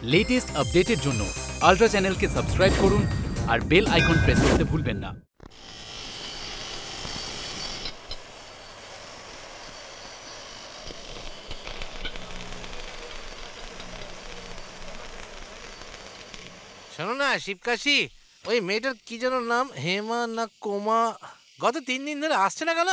Latest আপডেটের জন্য ultra চ্যানেলকে সাবস্ক্রাইব করুন আর বেল আইকন প্রেস করতে ভুলবেন না। শোনো না শিবকাশি, ওই মেয়েটার কি যেন নাম, হেমা না কোমা, গত 3 দিন ধরে আসছে না কেন?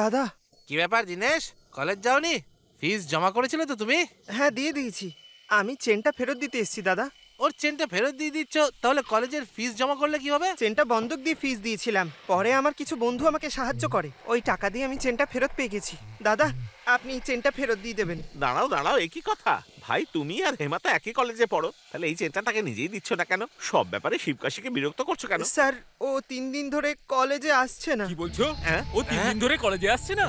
দাদা, কি ব্যাপার দিনেশ, কলেজ যাওনি? ফিস জমা করেছিলে তো তুমি? হ্যাঁ দিয়ে দিয়েছি। আমি চেনটা ফেরত দিতে এসেছি দাদা। ওর চেনটা ফেরত দিয়ে দিচ্ছ, তাহলে কলেজের ফিস জমা করলে কি হবে? চেনটা বন্ধক দিয়ে ফিস দিয়েছিলাম, পরে আমার কিছু বন্ধু আমাকে সাহায্য করে, ওই টাকা দিয়ে আমি চেনটা ফেরত পেয়ে গেছি। দাদা, আপনি চেনটা ফেরত দিয়ে দেবেন। দাঁড়াও দাঁড়াও, একই কথা ভাই, তুমি আর হেমা তো একই কলেজে পড়ো, তাহলে এই চেনটা তাকে নিজেই দিচ্ছ না কেন? সব ব্যাপারে শিবকাশিকে বিরক্ত করছো কেন? স্যার, ও 3 দিন ধরে কলেজে আসছে না। কি বলছো? হ্যাঁ? ও 3 দিন ধরে কলেজে আসছে না?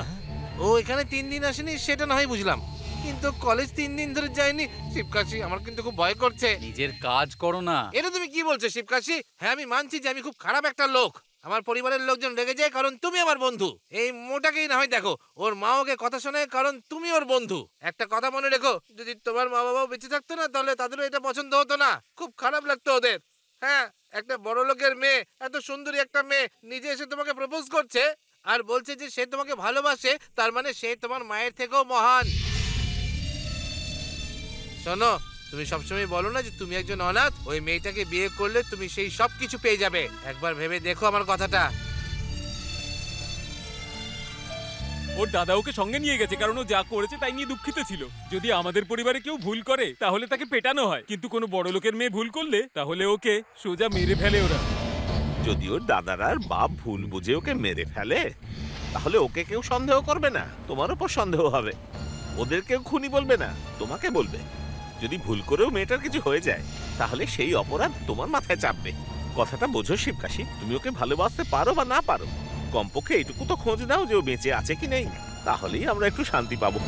ও এখানে 3 দিন আসেনি সেটা না হয় বুঝলাম, কিন্তু কলেজ 3 দিন ধরে যায়নি। শিবকাশি, আমার কিন্তু খুব ভয় করছে। নিজের কাজ করো না। এটা তুমি কি বলছো শিবকাশি? হ্যাঁ আমি মানছি যে আমি খুব খারাপ একটা লোক, আমার পরিবারের লোকজন রেগে যায় কারণ তুমি আমার বন্ধু। এই মোটাকেই না হয় দেখো, ওর মা ওকে কথা শোনে কারণ তুমি ওর বন্ধু। একটা কথা মনে রেখো, যদি তোমার মা বাবাও বেঁচে থাকতো না তাহলে তাদেরও এটা পছন্দ হতো না, খুব খারাপ লাগতো ওদের। হ্যাঁ, একটা বড় লোকের মেয়ে, এত সুন্দরী একটা মেয়ে নিজে এসে তোমাকে প্রপোজ করছে আর বলছে যে সে তোমাকে ভালোবাসে, তার মানে সে তোমার মায়ের থেকেও মহান। শোনো, তুমি সবসময় বলো না যে তুমি একজন অনাথ, ওই মেয়েটাকে বিয়ে করলে তুমি সেই সব কিছু পেয়ে যাবে। একবার ভেবে দেখো আমার কথাটা। ওর দাদা ওকে সঙ্গে নিয়ে গেছে কারণ ও যা করেছে তাই নিয়ে দুঃখিত ছিল। যদি আমাদের পরিবারে কেউ ভুল করে তাহলে তাকে পেটানো হয়, কিন্তু কোনো বড় লোকের মেয়ে ভুল করলে তাহলে ওকে সোজা মেরে ফেলে ওরা। যদি ওর দাদার আর বাপ ভুল বুঝে ওকে মেরে ফেলে তাহলে ওকে কেউ সন্দেহ করবে না, তোমার উপর সন্দেহ হবে। ওদের কেউ খুনি বলবে না, তোমাকে বলবে। যদি ভুল করেও মেয়েটার কিছু হয়ে যায় তাহলে সেই অপরাধ তোমার মাথায় চাপবে। কথাটা বোঝো শিবকাশি, তুমি ওকে ভালোবাসতে পারো বা না পারো, কমপক্ষে এইটুকু তো খোঁজ নাও যে ও বেঁচে আছে কি নেই, তাহলেই আমরা একটু শান্তি পাবো।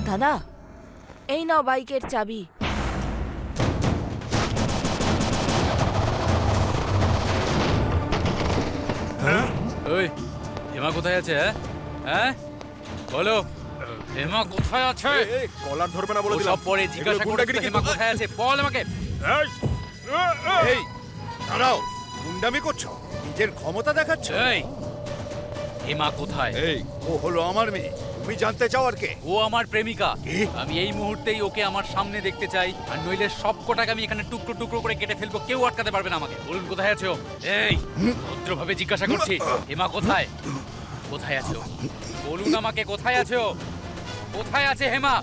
দাদা, এই নাও বাইকের চাবি। ওই হেমা কোথায় আছে? হ্যাঁ বলো, হেমা কোথায় আছে? কলার ধরবে না বলে ও দিলাম। সব পরে জিজ্ঞাসা করে হেমা কোথায় আছে বল আমাকে। এই দাঁড়াও, গুন্ডামি করছো, নিজের ক্ষমতা দেখাচ্ছ। এই হেমা কোথায়? এই ও হলো আমার মেয়ে, তুমি জানতে চাও আর কে? ও আমার প্রেমিকা। আমি এই মুহূর্তেই ওকে আমার সামনে দেখতে চাই, আর নইলে সব কটাকে আমি এখানে টুকরো টুকরো করে কেটে ফেলবো, কেউ আটকাতে পারবে না আমাকে। বলুন কোথায় আছো? এই ভদ্রভাবে জিজ্ঞাসা করছি, হেমা কোথায়? কোথায় আছো বলুন আমাকে, কোথায় আছো? কোথায় আছে হেমা?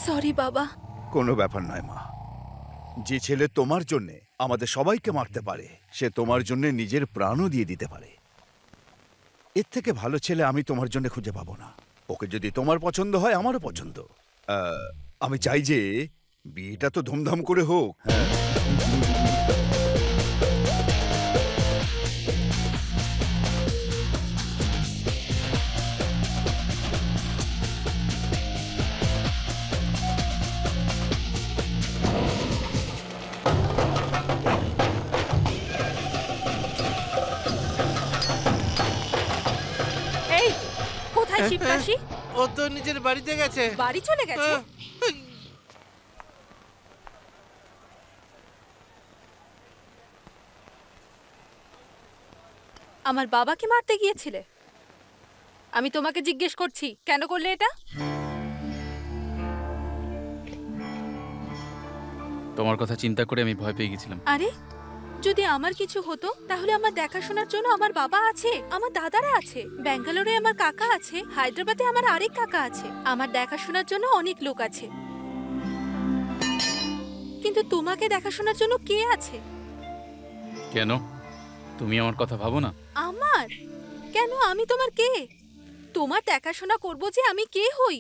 সরি বাবা। কোনো ব্যাপার নয় মা, যে ছেলে তোমার জন্যে আমাদের সবাইকে মারতে পারে সে তোমার জন্য নিজের প্রাণও দিয়ে দিতে পারে। এর থেকে ভালো ছেলে আমি তোমার জন্য খুঁজে পাবো না। ওকে যদি তোমার পছন্দ হয় আমারও পছন্দ। আমি চাই যে বিয়েটা তো ধুমধাম করে হোক। হ্যাঁ, এই কোথায় শিবকাশি? ও তো নিজের বাড়িতে গেছে। বাড়ি চলে গেছে? আমার বাবাকে মারতে গিয়েছিলে? আমি তোমাকে জিজ্ঞেস করছি, কেন করলে এটা? তোমার কথা চিন্তা করে আমি ভয় পেয়ে গেছিলাম। আরে, যদি আমার কিছু হতো তাহলে আমার দেখাশোনার জন্য আমার বাবা আছে, আমার দাদারা আছে, ব্যাঙ্গালোরে আমার কাকা আছে, হায়দ্রাবাদে আমার আরেক কাকা আছে, আমার দেখাশোনার জন্য অনেক লোক আছে। কিন্তু তোমাকে দেখাশোনার জন্য কে আছে? কেন? তুমি আমার কথা ভাবো না? আমার কেন? আমি তোমার কে? তোমার দেখাশোনা করব যে আমি কে হই?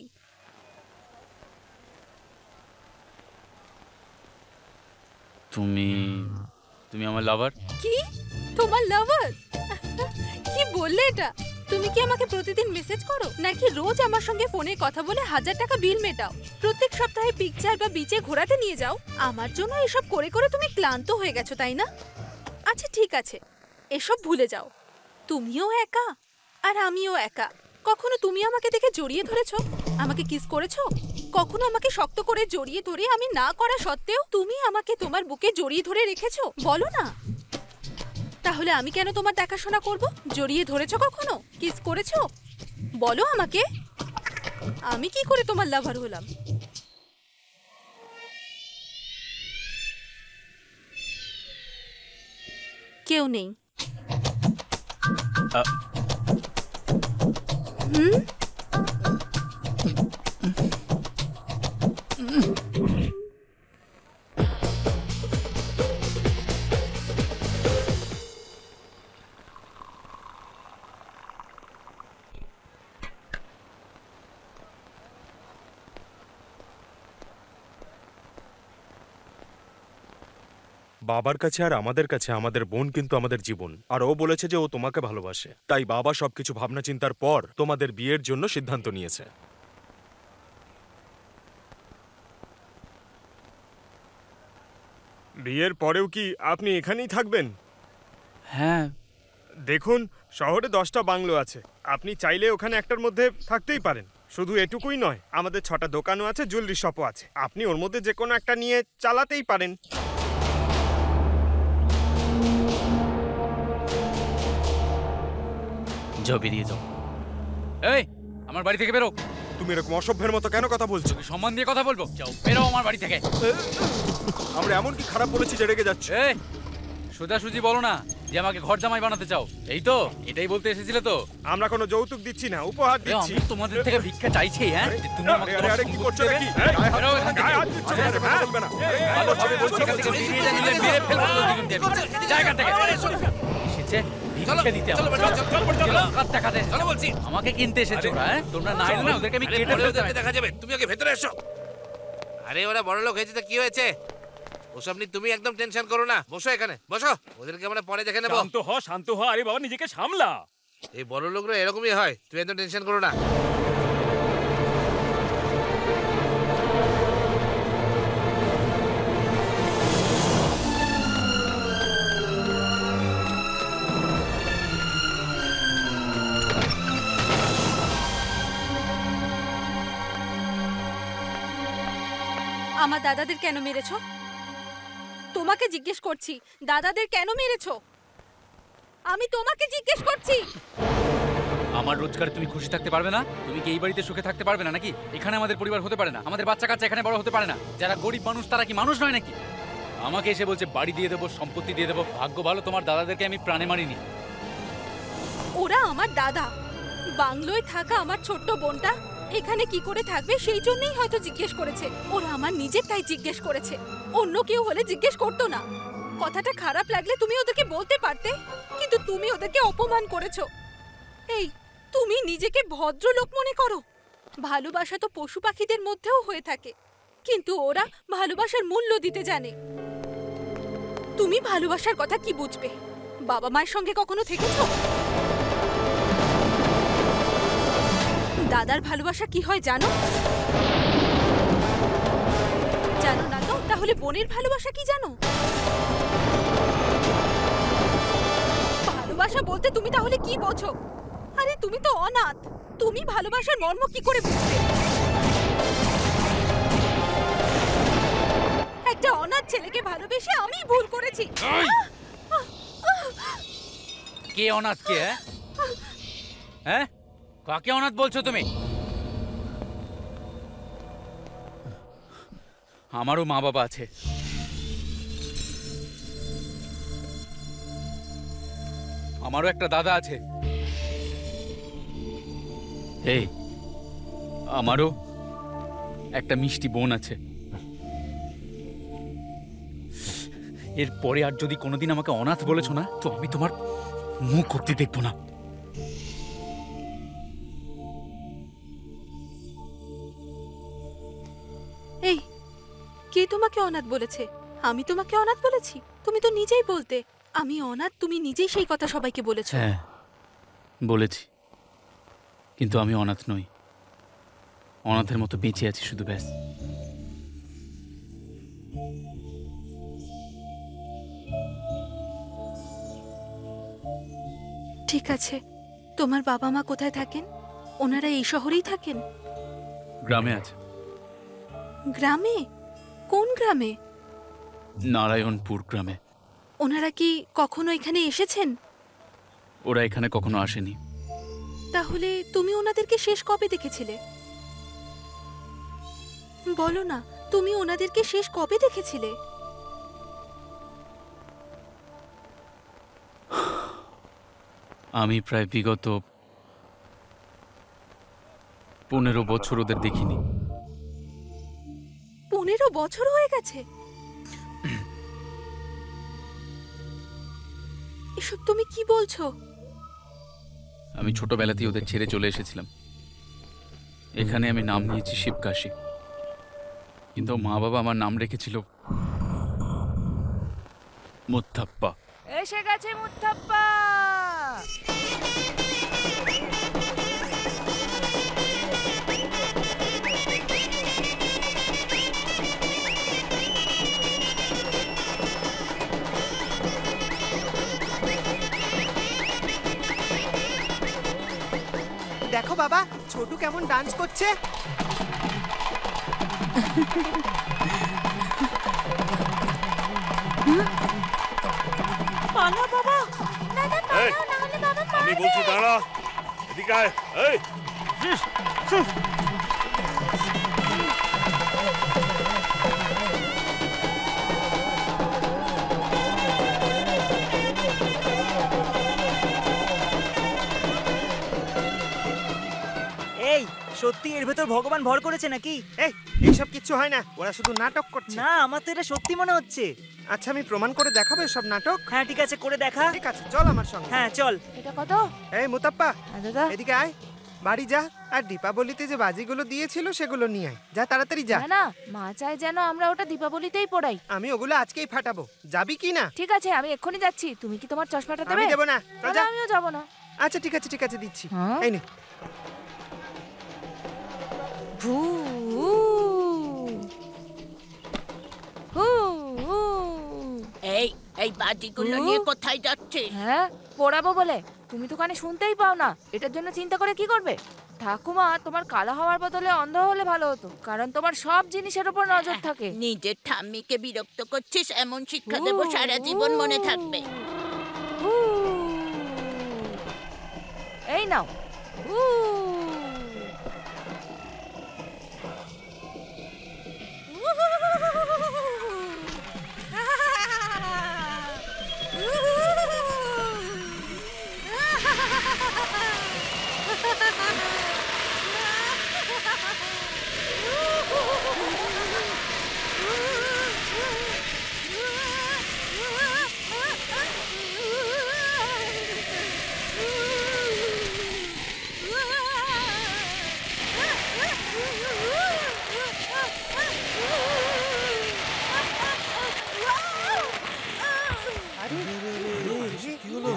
তুমি তুমি আমার লাভার। কি? তোমার লাভার? কি বললে এটা? তুমি কি আমাকে প্রতিদিন মেসেজ করো, নাকি রোজ আমার সঙ্গে ফোনে কথা বলে 1000 টাকা বিল মেটাও? প্রত্যেক সপ্তাহে পিকচার বা বিচে ঘোরাতে নিয়ে যাও? আমার জন্য এসব করে করে তুমি ক্লান্ত হয়ে গেছো, তাই না? আচ্ছা ঠিক আছে, এসব ভুলে যাও। তুমিও একা আর আমিও একা। কখনো তুমি আমাকে দেখে জড়িয়ে ধরেছো, আমাকে কিস করেছো? কখনো আমাকে শক্ত করে জড়িয়ে ধরে আমি না করা সত্ত্বেও তুমি আমাকে তোমার বুকে জড়িয়ে ধরে রেখেছো? বলো না। তাহলে আমি কেন তোমার দেখাশোনা করব? জড়িয়ে ধরেছো কখনো? কিস করেছো? বলো আমাকে। আমি কি করে তোমার লাভার হলাম? কেউ নেই। বাবার কাছে আর আমাদের কাছে আমাদের বোন কিন্তু আমাদের জীবন। আর ও বলেছে যে ও তোমাকে ভালোবাসে, তাই বাবা সবকিছু ভাবনা চিন্তার পর তোমাদের বিয়ের জন্য সিদ্ধান্ত নিয়েছে। বিয়ের পরেও কি আপনি এখানেই থাকবেন? হ্যাঁ। দেখুন, শহরে 10টা বাংলো আছে, আপনি চাইলে ওখানে একটার মধ্যে থাকতেই পারেন। শুধু এটুকুই নয়, আমাদের 6টা দোকানও আছে, জুয়েলারি শপও আছে, আপনি ওর মধ্যে যে কোনো একটা নিয়ে চালাতেই পারেন। যাও, বেরিয়ে যাও। এই, আমার বাড়ি থেকে বেরো। তুমি এরকম অসভ্যের মতো কেন কথা বলছো? সম্মান দিয়ে কথা বলবো। যাও, বেরো আমার বাড়ি থেকে। আমরা এমন কি খারাপ বলেছি যে রেগে যাচ্ছে? এই, সোজাসুজি বলো না যে আমাকে ঘর জামাই বানাতে চাও। এই তো, এটাই বলতে এসেছিলে তো? আমরা কোনো যৌতুক দিচ্ছি না, উপহার দিচ্ছি। আমি তোমাদের থেকে ভিক্ষা চাইছি। হ্যাঁ, তুমি আমাকে আরে কি করছো নাকি? বেরো এখান থেকে। বলবে না। ভালোভাবে বলছি, এখান থেকে বেরিয়ে যা, নিলে মেরে ফেলবো দুজন দিয়ে। জায়গা থেকে এসেছে ভিক্ষা দিতে। চলো বলছি। আমাকে কিনতে এসেছো? হ্যাঁ, তোমরা না এলে না ওদেরকে আমি কেটে ফেলতে দেখা যাবে। তুমি আগে ভেতরে এসো। আরে ওরা বড় লোক হয়েছে তো কি হয়েছে? ওসব নিয়ে তুমি একদম টেনশন করো না। বসো এখানে, বসো। ওদেরকে আমরা পরে দেখে নেবো। শান্ত হ। আরে বাবা, নিজেকে সামলা। এই বড় লোকরা এরকমই হয়, তুমি একদম টেনশন করো না। আমার দাদাদের কেন মেরেছো? তোমাকে জিজ্ঞেস করছি, দাদাদের কেন মেরেছো? আমি তোমাকে জিজ্ঞেস করছি। আমার রোজগারে তুমি খুশি থাকতে পারবে না? তুমি কি এই বাড়িতে সুখে থাকতে পারবে না নাকি? এখানে আমাদের পরিবার হতে পারে না, আমাদের বাচ্চা কাচ্চা এখানে বড় হতে পারে না? যারা গরিব মানুষ তারা কি মানুষ নয় নাকি? আমাকে এসে বলছে বাড়ি দিয়ে দেবো, সম্পত্তি দিয়ে দেবো। ভাগ্য ভালো তোমার দাদাদেরকে আমি প্রাণে মারিনি। ওরা আমার দাদা। বাংলোয় থাকা আমার ছোট্ট বোনটা এখানে কি করে থাকবে সেই জন্যই হয়তো জিজ্ঞেস করেছে। ওরা আমার নিজের তাই জিজ্ঞেস করেছে, অন্য কেউ হলে জিজ্ঞেস করতো না। কথাটা খারাপ লাগলে তুমি ওদেরকে বলতে পারতে, কিন্তু তুমি ওদেরকে অপমান করেছো। এই, তুমি নিজেকে ভদ্রলোক মনে করো। ভালোবাসা তো পশু পাখিদের মধ্যেও হয়ে থাকে, কিন্তু ওরা ভালোবাসার মূল্য দিতে জানে। তুমি ভালোবাসার কথা কি বুঝবে? বাবা মায়ের সঙ্গে কখনো থেকেছো? দাদার ভালোবাসা কি হয় জানো? জানো না তো? তাহলে বোনের ভালোবাসা কি জানো? ভালোবাসা বলতে তুমি তাহলে কি বোঝো? আরে তুমি তো অনাথ, তুমি ভালোবাসার মর্ম কি করে বুঝবে? একটা অনাথ ছেলেকে ভালোবেসে আমি ভুল করেছি। কে অনাথ? কে? হ্যাঁ, কাকে অনাথ বলছো তুমি? আমারও মা বাবা আছে। আমারও একটা দাদা আছে। এই, আমারও একটা মিষ্টি বোন আছে। এরপরে আর যদি কোনোদিন আমাকে অনাথ বলেছো না, তো আমি তোমার মুখ অব্দি দেখবো না। এই, কে তোমাকে অনাথ বলেছে? আমি তোমাকে অনাথ বলেছি? তুমি তো নিজেই বলতে আমি অনাথ, তুমি নিজেই সেই কথা সবাইকে বলেছো। হ্যাঁ বলেছি, কিন্তু আমি অনাথ নই। অনাথের মতো বেঁচে আছি শুধু, ব্যাস। ঠিক আছে, তোমার বাবা মা কোথায় থাকেন? ওনারা এই শহরেই থাকেন? গ্রামে আছে। গ্রামে? কোন গ্রামে? নারায়ণপুর গ্রামে। ওনারা কি কখনো এখানে এসেছেন? ওরা এখানে কখনো আসেনি। তাহলে তুমি ওনাদেরকে শেষ কবে দেখেছিলে? বলো না, তুমি ওনাদেরকে শেষ কবে দেখেছিলে? আমি প্রায় বিগত 15 বছর ওদের দেখিনি। 15 বছর হয়ে গেছে? এসব তুমি কি বলছো? আমি ছোটবেলাতেই ওদের ছেড়ে চলে এসেছিলাম। এখানে আমি নাম নিয়েছি শিবকাশী, কিন্তু মা বাবা আমার নাম রেখেছিল মুত্তাপ্পা। এসে গেছে মুত্তাপ্পা। দেখো বাবা, ছোটু কেমন ডান্স করছে। পালা বাবা। এই, আমি বলছি দাঁড়া, এদিকে আয়। এই এই, সত্যি এর ভেতর ভগবান ভর করেছে নাকি? এই, এইসব কিচ্ছু হয় না, ওরা শুধু নাটক করছে। না, আমার তো এটা সত্যি মনে হচ্ছে। আচ্ছা, আমি প্রমাণ করে দেখাবো সব নাটক। হ্যাঁ ঠিক আছে, করে দেখা। ঠিক আছে, চল আমার সঙ্গে। হ্যাঁ চল। এটা কত? এই মুতাপ্পা, দাদা এদিকে আয়। বাড়ি যা, আর দীপাবলিতে যে বাজিগুলো দিয়েছিল সেগুলো নিয়ে আয়। যা, তাড়াতাড়ি যা। না না, মা চাই যেন আমরা ওটা দীপাবলিতেই পড়াই। আমি ওগুলো আজকেই ফাটাবো, যাবি কি না? ঠিক আছে, আমি এক্ষুনি যাচ্ছি। তুমি কি তোমার চশমাটা আমি দেবে? দেবো না, চল তাহলে যা। আমিও যাব না। আচ্ছা ঠিক আছে, ঠিক আছে, দিচ্ছি। হ্যাঁ? এই নে। ভু হু হু। এই বাজিগুলো নিয়ে কোথায় যাচ্ছিস? হ্যাঁ, পড়াবো বলে। তুমি তো কানে শুনতেই পাও না, এটার জন্য চিন্তা করে কি করবে? ঠাকুমা, তোমার কালো হওয়ার বদলে অন্ধ হলে ভালো হতো, কারণ তোমার সব জিনিসের উপর নজর থাকে। নিজের ঠাম্মিকে বিরক্ত করছিস, এমন শিক্ষা দেবো সারা জীবন মনে থাকবে। হু। এই নাও। হু।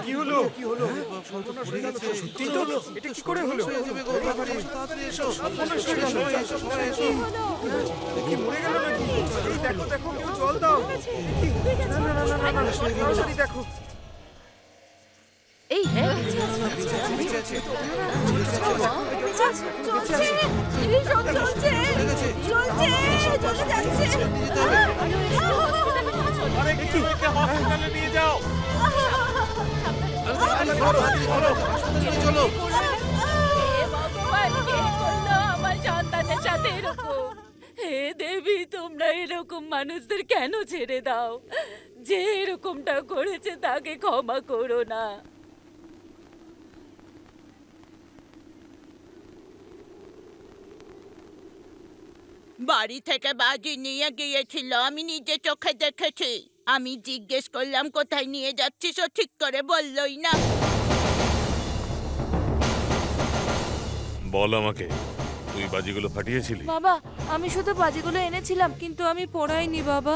কি হলো? কি হলো? সত্যি তো? এটা কি করে হলো? কি মরে গেল নাকি? এই দেখো দেখো, কেউ জল দাও। না না না না না, তাড়াতাড়ি দেখো। এই হ্যাঁ, হসপিটালে নিয়ে যাও। চলো। আমার সন্তানের সাথে এরকম। হে দেবী, তোমরা এরকম মানুষদের কেন ছেড়ে দাও? যে এরকমটা করেছে তাকে ক্ষমা করো না। বাড়ি থেকে বাজি নিয়ে গিয়েছিল, আমি নিজে চোখে দেখেছি। আমি জিজ্ঞেস করলাম কোথায় নিয়ে যাচ্ছিস, ও ঠিক করে বললই না। বল আমাকে, তুই বাজিগুলো ফাটিয়েছিলি? বাবা, আমি শুধু বাজিগুলো এনেছিলাম, কিন্তু আমি পড়াইনি বাবা।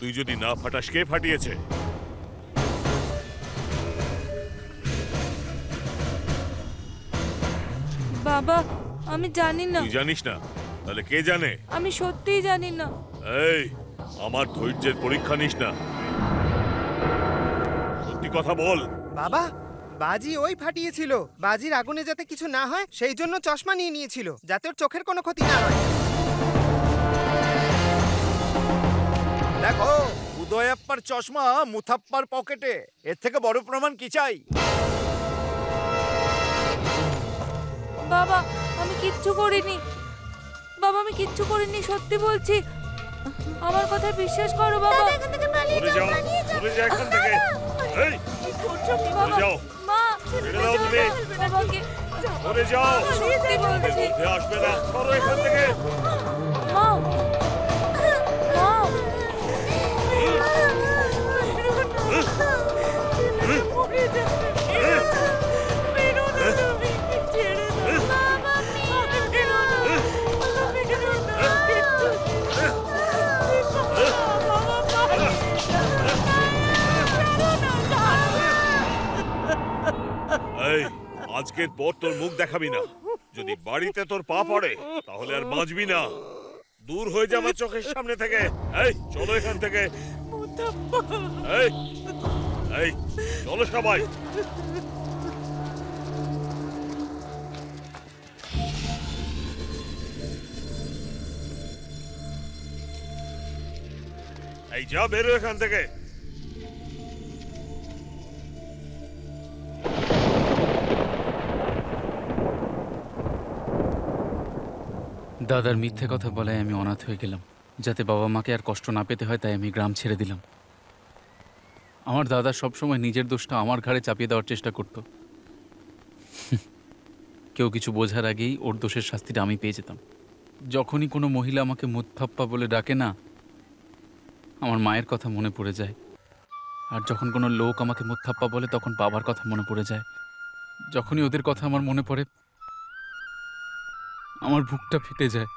তুই যদি না ফাটাস, কে ফাটিয়েছে? বাবা, আমি জানি না। তুই জানিস না? তাহলে কে জানে? আমি সত্যিই জানি না। এই, আমার ধৈর্যের পরীক্ষা নিস না, সত্যি কথা বল। বাবা, বাজি ওই ফাটিয়েছিল। বাজির আগুনে যাতে কিছু না হয় সেই জন্য চশমা নিয়ে নিয়েছিল, যাতে ওর চোখের কোনো ক্ষতি না হয়। দেখো, উদয়াপ্পার চশমা মুথাপ্পার পকেটে। এর থেকে বড় প্রমাণ কি চাই? বাবা, আমি কিচ্ছু করিনি। বাবা, আমি কিচ্ছু করিনি, সত্যি বলছি। আমার কথা বিশ্বাস করো বাবা। সরে যাও, সরে যাও এখান থেকে। এই, বাবা, যাও। মা, ছেড়ে দাও তুমি। বাবাকে। সরে যাও, সত্যি বলছি। মধ্যে আসবে না, সরো এখান থেকে। মা, মা। এই, আজকের পর তোর মুখ দেখাবি না। যদি বাড়িতে তোর পা পড়ে তাহলে আর বাঁচবি না। দূর হয়ে যা আমার চোখের সামনে থেকে। এই, চলো এখান থেকে। এই, এই, চলো সবাই। এই, যা, বেরো এখান থেকে। দাদার মিথ্যে কথা বলায় আমি অনাথ হয়ে গেলাম। যাতে বাবা মাকে আর কষ্ট না পেতে হয়, তাই আমি গ্রাম ছেড়ে দিলাম। আমার দাদা সবসময় নিজের দোষটা আমার ঘাড়ে চাপিয়ে দেওয়ার চেষ্টা করত। কেউ কিছু বোঝার আগেই ওর দোষের শাস্তিটা আমি পেয়ে যেতাম। যখনই কোনো মহিলা আমাকে মুথাপ্পা বলে ডাকে না, আমার মায়ের কথা মনে পড়ে যায়। আর যখন কোনো লোক আমাকে মুথাপ্পা বলে, তখন বাবার কথা মনে পড়ে যায়। যখনই ওদের কথা আমার মনে পড়ে, আমার বুকটা ফেটে যায়।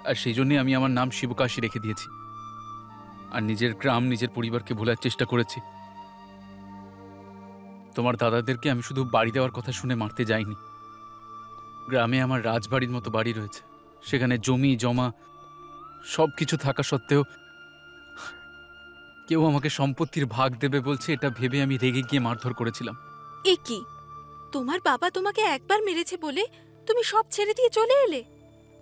আর সেই জন্যই আমি আমার নাম শিবকাশী রেখে দিয়েছি। আর নিজের গ্রাম, নিজের পরিবারকে ভোলার চেষ্টা করেছি। তোমার দাদাদেরকে আমি শুধু বাড়ি দেওয়ার কথা শুনে মারতে যাইনি। গ্রামে আমার রাজবাড়ির মতো বাড়ি রয়েছে, সেখানে জমি জমা সব কিছু থাকা সত্ত্বেও কেউ আমাকে সম্পত্তির ভাগ দেবে বলছে, এটা ভেবে আমি রেগে গিয়ে মারধর করেছিলাম। এ কি, তোমার বাবা তোমাকে একবার মেরেছে বলে তুমি সব ছেড়ে দিয়ে চলে এলে?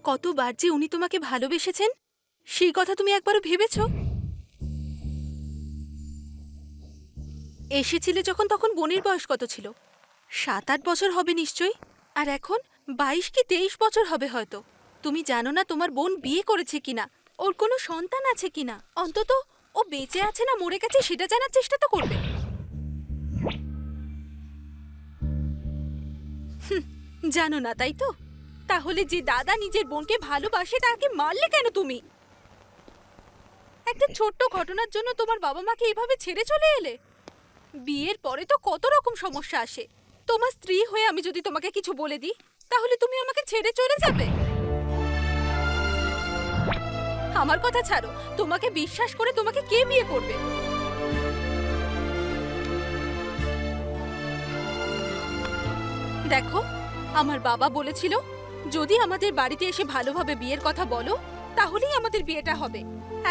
কতবার যে উনি তোমাকে ভালোবেসেছেন সেই কথা তুমি একবারও ভেবেছ? এসেছিলে যখন, তখন বোনের বয়স কত ছিল? 7-8 বছর হবে নিশ্চয়ই। আর এখন 22 কি 23 বছর হবে হয়তো। তুমি জানো না তোমার বোন বিয়ে করেছে কিনা, ওর কোনো সন্তান আছে কিনা। অন্তত ও বেঁচে আছে না মরে গেছে সেটা জানার চেষ্টা তো করবে। জানো না, তাই তো? তাহলে যে দাদা নিজের বোনকে ভালোবাসে তাকে মারলে কেন তুমি? একটা ছোট্ট ঘটনার জন্য তোমার বাবা মাকে এইভাবে ছেড়ে চলে এলে? বিয়ের পরে তো কত রকম সমস্যা আসে। তোমার স্ত্রী হয়ে আমি যদি তোমাকে কিছু বলে দিই, তাহলে তুমি আমাকে ছেড়ে চলে যাবে? আমার কথা ছাড়ো, তোমাকে বিশ্বাস করে তোমাকে কে বিয়ে করবে? দেখো, আমার বাবা বলেছিল যদি আমাদের বাড়িতে এসে ভালোভাবে বিয়ের কথা বলো তাহলেই আমাদের বিয়েটা হবে।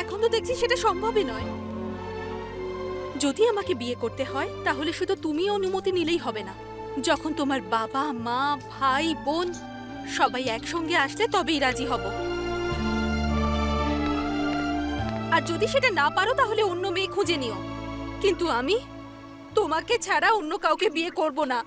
এখন তো দেখছি সেটা সম্ভবই নয়। যদি আমাকে বিয়ে করতে হয় তাহলে শুধু তুমি অনুমতি নিলেই হবে না। যখন তোমার বাবা মা ভাই বোন সবাই একসঙ্গে আসলে তবেই রাজি হব। আর যদি সেটা না পারো তাহলে অন্য মেয়ে খুঁজে নিও, কিন্তু আমি তোমাকে ছাড়া অন্য কাউকে বিয়ে করব না।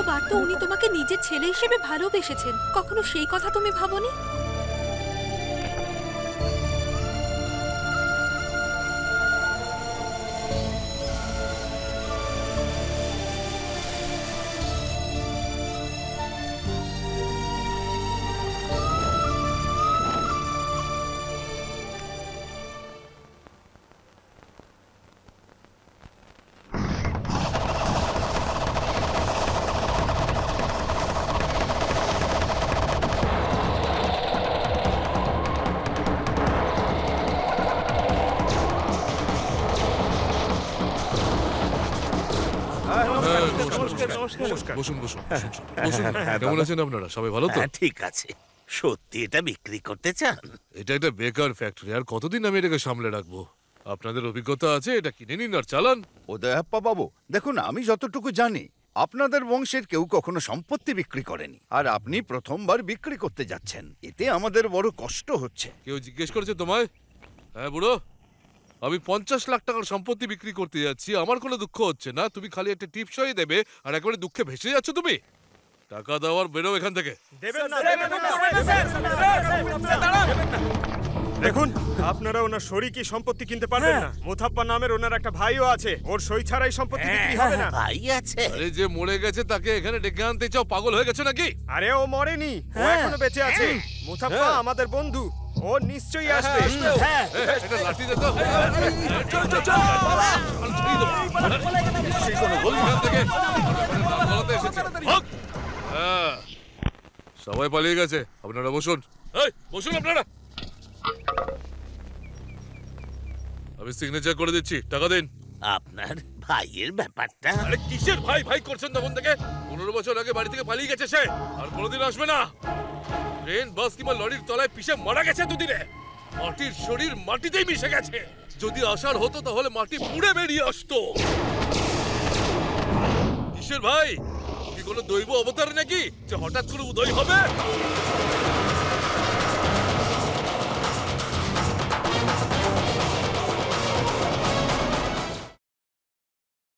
কতবার তো উনি তোমাকে নিজের ছেলে হিসেবে ভালোবেসেছেন, কখনো সেই কথা তুমি ভাবোনি? বসুন বসুন বসুন। কেমন আছেন আপনারা? সবাই ভালো তো? ঠিক আছে। সত্যি এটা বিক্রি করতে চান? এটা একটা বেকার ফ্যাক্টরি, আর কতদিন আমি এটাকে সামলে রাখবো? আপনাদের অভিজ্ঞতা আছে, এটা কিনে নিন আর চালান। উদয়াপ্পা বাবু, দেখুন আমি যতটুকু জানি আপনাদের বংশের কেউ কখনো সম্পত্তি বিক্রি করেনি, আর আপনি প্রথমবার বিক্রি করতে যাচ্ছেন, এতে আমাদের বড় কষ্ট হচ্ছে। কেউ জিজ্ঞেস করেছে তোমায়? হ্যাঁ বুড়ো, আমি 50 লাখ টাকার সম্পত্তি বিক্রি করতে যাচ্ছি, আমার কোনো দুঃখ হচ্ছে না। তুমি খালি একটা টিপসই দেবে আর একেবারে দুঃখে ভেসে যাচ্ছ তুমি। টাকা দেওয়ার বেরো এখান থেকে। দেখুন, আপনারা ওনার শরীকি সম্পত্তি কিনতে পারবেন না। মুথাপ্পা নামের ওনার একটা ভাইও আছে, ওর সই ছাড়াই সম্পত্তি বিক্রি হবে না। ভাই আছে? আরে যে মরে গেছে তাকে এখানে ডেকে আনতে চাও? পাগল হয়ে গেছো নাকি? আরে ও মরেনি, ও এখনো বেঁচে আছে। মুথাপ্পা আমাদের বন্ধু, ও নিশ্চয়ই আসবে। এটা লাঠি দে তো। সবাই পালিয়ে গেছে, আপনারা বসুন। বসুন আপনারা, আমি সিগনেচার করে দিচ্ছি, টাকা দিন। আপনার ভাইয়ের ব্যাপারটা? আরে কিসের ভাই ভাই করছেন তখন থেকে? 15 বছর আগে বাড়ি থেকে পালিয়ে গেছে সে, আর কোনোদিন আসবে না। ট্রেন, বাস কিংবা লরির তলায় পিষে মারা গেছে দুদিনে। মাটির শরীর মাটিতেই মিশে গেছে। যদি আসার হতো তাহলে মাটি পুড়ে বেরিয়ে আসতো। কিসের ভাই? কি কোনো দৈব অবতার নাকি যে হঠাৎ করে উদয় হবে?